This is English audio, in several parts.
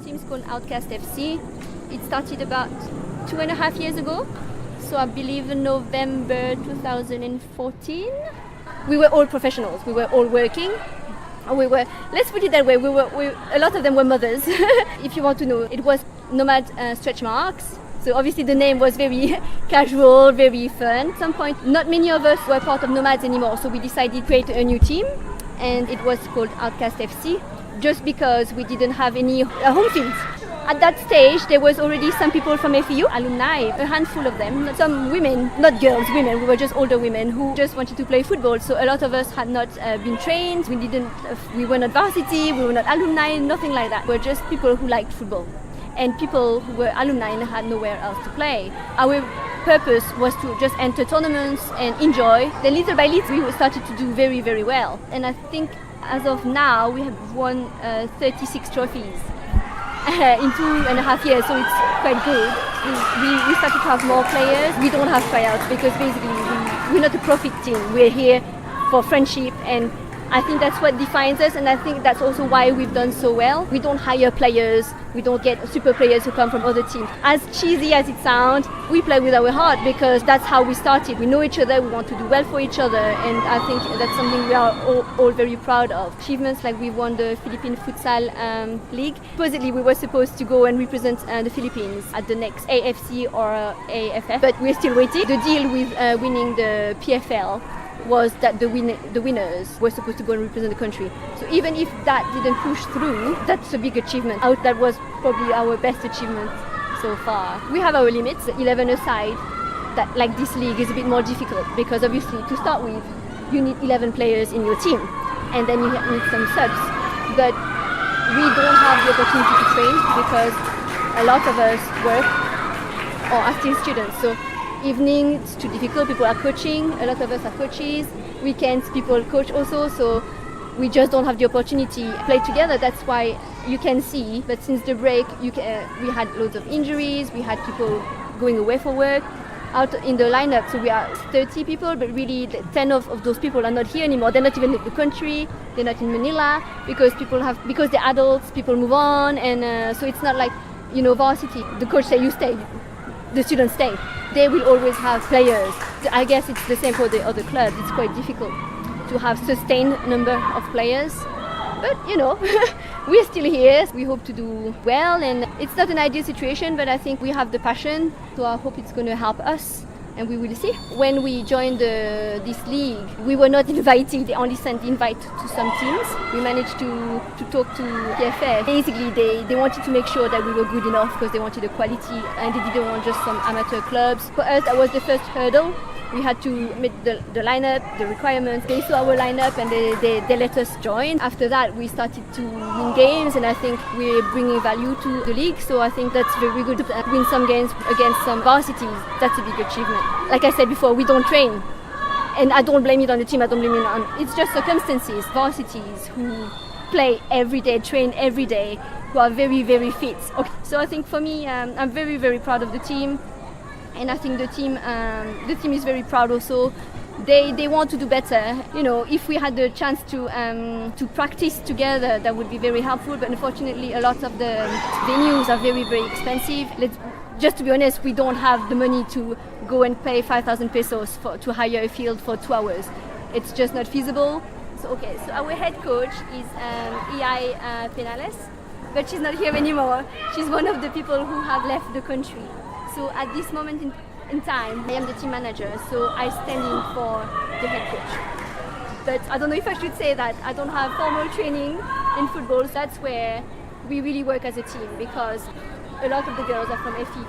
team's called Outkast FC. It started about 2.5 years ago. So I believe in November 2014. We were all professionals. We were all working. Let's put it that way, a lot of them were mothers. If you want to know, it was Nomad stretch marks. So obviously the name was very casual, very fun. At some point, not many of us were part of Nomads anymore. So we decided to create a new team. And it was called Outkast FC, just because we didn't have any home fields. At that stage, there was already some people from FEU, alumni, a handful of them. Some women, not girls, women, we were just older women who just wanted to play football. So a lot of us had not been trained, we were not varsity, we were not alumni, nothing like that. We were just people who liked football. And people who were alumni and had nowhere else to play. Our purpose was to just enter tournaments and enjoy. Then little by little, we started to do very, very well. And I think as of now, we have won 36 trophies in 2.5 years, so it's quite good. We started to have more players. We don't have tryouts because basically we're not a profit team. We're here for friendship, and I think that's what defines us, and I think that's also why we've done so well. We don't hire players, we don't get super players who come from other teams. As cheesy as it sounds, we play with our heart because that's how we started. We know each other, we want to do well for each other, and I think that's something we are all very proud of. Achievements like we won the Philippine Futsal League. Supposedly we were supposed to go and represent the Philippines at the next AFC or AWFT, but we're still waiting. The deal with winning the PFL was that the winners were supposed to go and represent the country. So even if that didn't push through, that's a big achievement. That was probably our best achievement so far. We have our limits, 11 aside, that like this league is a bit more difficult because obviously to start with, you need 11 players in your team and then you need some subs. But we don't have the opportunity to train because a lot of us work or are still students. So evening, it's too difficult. People are coaching. A lot of us are coaches. Weekends, people coach also. So we just don't have the opportunity to play together. That's why you can see. But since the break, we had loads of injuries. We had people going away for work. Out in the lineup, so we are 30 people, but really 10 of those people are not here anymore. They're not even in the country. They're not in Manila because they're adults. People move on, and so it's not like varsity. The coach say you stay. The students stay. They will always have players. I guess it's the same for the other clubs. It's quite difficult to have sustained number of players. But we're still here. We hope to do well, and it's not an ideal situation, but I think we have the passion. So I hope it's going to help us, and we will see. When we joined this league, we were not invited. They only sent invite to some teams. We managed to talk to PFF. Basically, they wanted to make sure that we were good enough because they wanted the quality, and they didn't want just some amateur clubs. For us, that was the first hurdle. We had to meet the lineup, the requirements. They saw our lineup and they let us join. After that, we started to win games, and I think we're bringing value to the league. So I think that's very good. Win some games against some varsities, that's a big achievement. Like I said before, we don't train. And I don't blame it on the team, I don't blame it on... It's just circumstances. Varsities who play every day, train every day, who are very, very fit. Okay. So I think for me, I'm very, very proud of the team. And I think the team is very proud also. They want to do better. If we had the chance to practice together, that would be very helpful. But unfortunately, a lot of the venues are very, very expensive. Just to be honest, we don't have the money to go and pay 5,000 pesos to hire a field for 2 hours. It's just not feasible. So our head coach is EI Penales, but she's not here anymore. She's one of the people who have left the country. So at this moment in time, I am the team manager, so I stand in for the head coach. But I don't know if I should say that. I don't have formal training in football. So that's where we really work as a team, because a lot of the girls are from FEU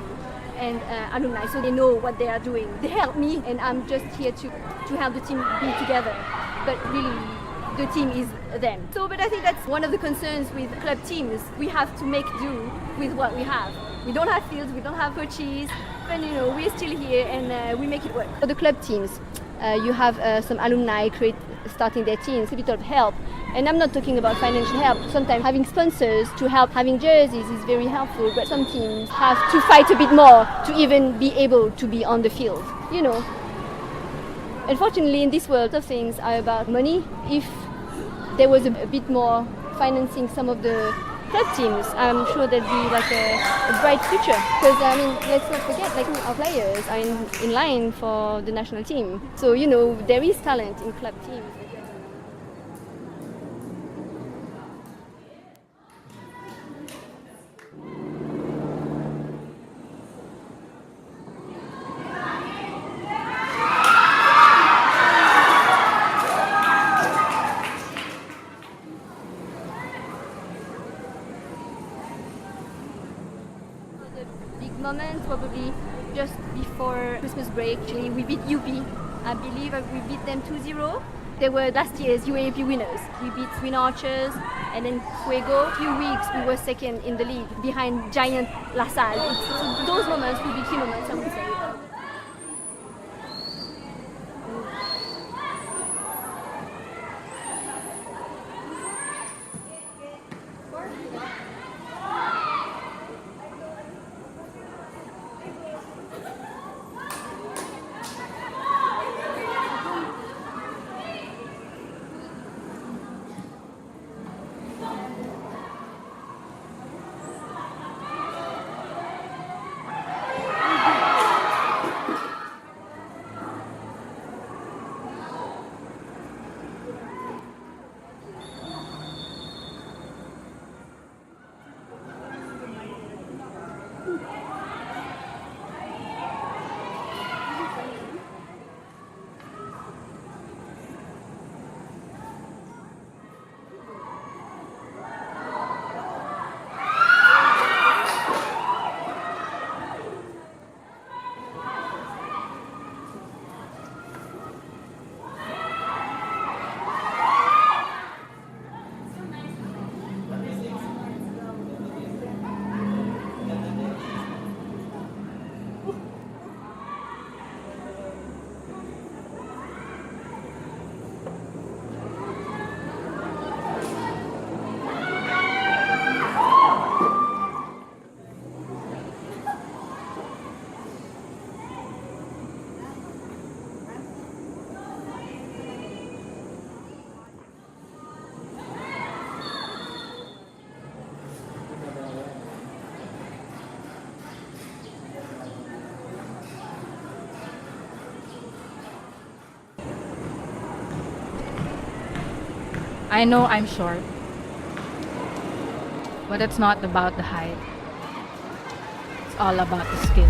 and alumni, so they know what they are doing. They help me, and I'm just here to help the team be together. But really, the team is them. But I think that's one of the concerns with club teams. We have to make do with what we have. We don't have fields, we don't have coaches, but we're still here and we make it work. For the club teams, you have some alumni starting their teams, a bit of help. And I'm not talking about financial help. Sometimes having sponsors to help, having jerseys is very helpful, but some teams have to fight a bit more to even be able to be on the field. Unfortunately, in this world, of things are about money. If there was a bit more financing some of the club teams, I'm sure there'd be like a bright future. Because I mean, let's not forget, like our players are in line for the national team. So you know there is talent in club teams. The big moment probably just before Christmas break. Actually, we beat UP. I believe we beat them 2-0. They were last year's UAP winners. We beat Twin Archers and then Fuego. A few weeks we were second in the league behind giant La Salle. So those moments will be key moments, I would say. I know I'm short, but it's not about the height. It's all about the skills.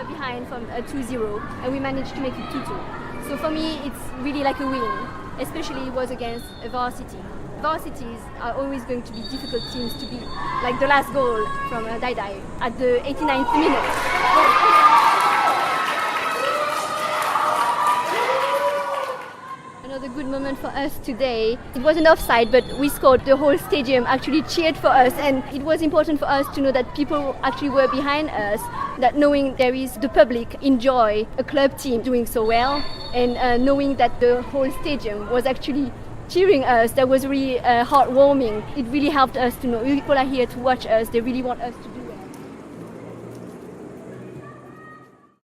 behind from 2-0 and we managed to make it 2-2. So for me, it's really like a win, especially it was against a varsity. Varsities are always going to be difficult teams to beat, like the last goal from Daidai at the 89th minute. Another good moment for us today. It wasn't offside, but we scored. The whole stadium actually cheered for us, and it was important for us to know that people actually were behind us, that knowing there is the public enjoy a club team doing so well, and knowing that the whole stadium was actually cheering us, that was really heartwarming. It really helped us to know people are here to watch us. They really want us to do